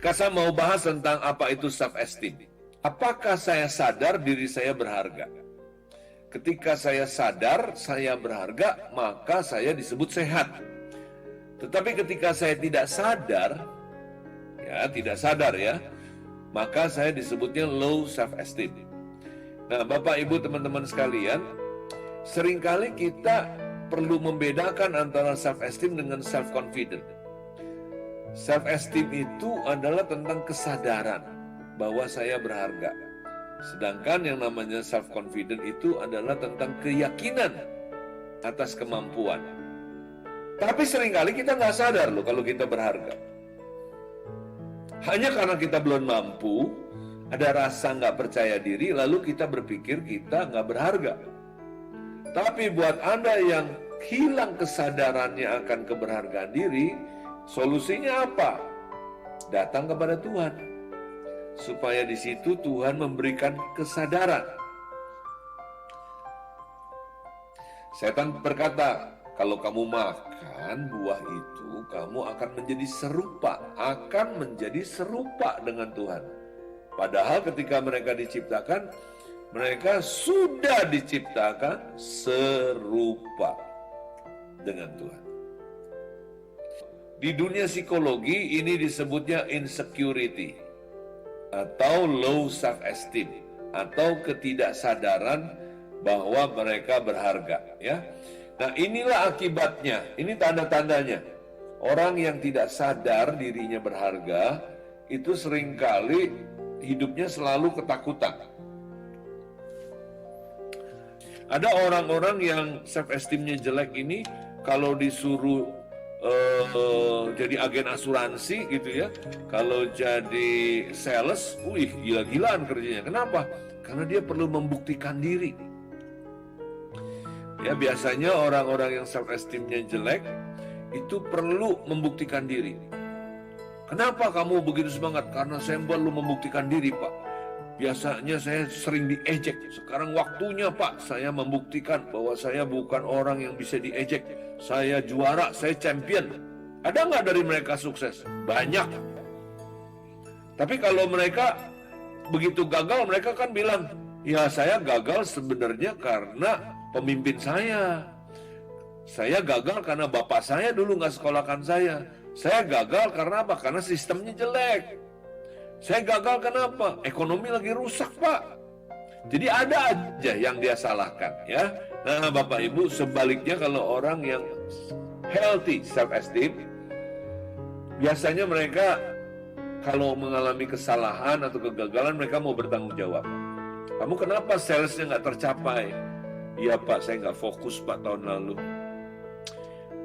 Saya mau bahas tentang apa itu self-esteem. Apakah saya sadar diri saya berharga? Ketika saya sadar saya berharga, maka saya disebut sehat. Tetapi ketika saya tidak sadar ya, maka saya disebutnya low self-esteem. Nah, Bapak, Ibu, teman-teman sekalian, seringkali kita perlu membedakan antara self-esteem dengan self-confident. Self-esteem itu adalah tentang kesadaran bahwa saya berharga. Sedangkan yang namanya self-confident itu adalah tentang keyakinan atas kemampuan. Tapi seringkali kita nggak sadar loh kalau kita berharga. Hanya karena kita belum mampu, ada rasa nggak percaya diri, lalu kita berpikir kita nggak berharga. Tapi buat Anda yang hilang kesadarannya akan keberhargaan diri, solusinya apa? Datang kepada Tuhan. Supaya di situ Tuhan memberikan kesadaran. Setan berkata, kalau kamu makan buah itu, kamu akan menjadi serupa dengan Tuhan. Padahal ketika mereka diciptakan, mereka sudah diciptakan serupa dengan Tuhan. Di dunia psikologi ini disebutnya insecurity atau low self-esteem atau ketidaksadaran bahwa mereka berharga, ya. Nah, inilah akibatnya, ini tanda-tandanya. Orang yang tidak sadar dirinya berharga itu seringkali hidupnya selalu ketakutan. Ada orang-orang yang self-esteemnya jelek ini kalau disuruh jadi agen asuransi gitu ya, kalau jadi sales, gila-gilaan kerjanya. Kenapa? Karena dia perlu membuktikan diri. Ya, biasanya orang-orang yang self-esteemnya jelek itu perlu membuktikan diri. Kenapa kamu begitu semangat? Karena saya perlu membuktikan diri, Pak. Biasanya saya sering diejek. Sekarang waktunya, Pak, saya membuktikan bahwa saya bukan orang yang bisa diejek. Saya juara, saya champion. Ada nggak dari mereka sukses? Banyak. Tapi kalau mereka begitu gagal, mereka kan bilang, ya saya gagal sebenarnya karena pemimpin saya. Saya gagal karena bapak saya dulu nggak sekolahkan saya. Saya gagal karena apa? Karena sistemnya jelek. Saya gagal kenapa? Ekonomi lagi rusak, Pak. Jadi ada aja yang dia salahkan, ya. Nah, Bapak Ibu, sebaliknya kalau orang yang healthy self-esteem, biasanya mereka kalau mengalami kesalahan atau kegagalan, mereka mau bertanggung jawab. Kamu kenapa salesnya nggak tercapai? Iya, Pak, saya nggak fokus, Pak, tahun lalu.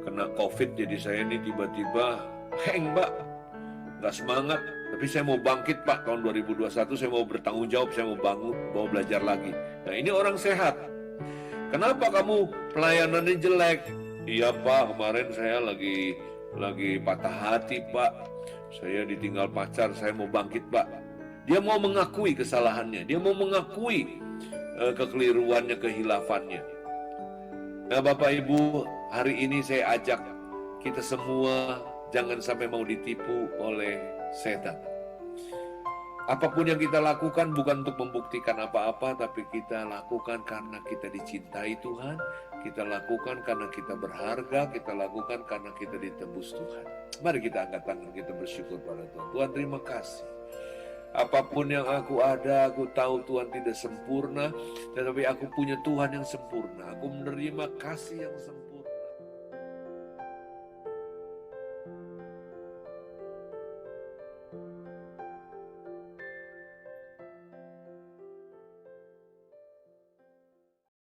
Kena COVID, jadi saya ini tiba-tiba hang, Pak. Nggak semangat. Tapi saya mau bangkit, Pak, tahun 2021 saya mau bertanggung jawab, saya mau bangun, mau belajar lagi. Nah, ini orang sehat. Kenapa kamu pelayanannya jelek? Iya, Pak, kemarin saya lagi patah hati, Pak. Saya ditinggal pacar, saya mau bangkit, Pak. Dia mau mengakui kesalahannya, dia mau mengakui kekeliruannya, kehilafannya. Nah, Bapak Ibu, hari ini saya ajak kita semua jangan sampai mau ditipu oleh setan. Apapun yang kita lakukan bukan untuk membuktikan apa-apa, tapi kita lakukan karena kita dicintai Tuhan, kita lakukan karena kita berharga, kita lakukan karena kita ditebus Tuhan. Mari kita angkat tangan, kita bersyukur pada Tuhan. Tuhan, terima kasih. Apapun yang aku ada, aku tahu Tuhan tidak sempurna, tetapi aku punya Tuhan yang sempurna. Aku menerima kasih yang sempurna.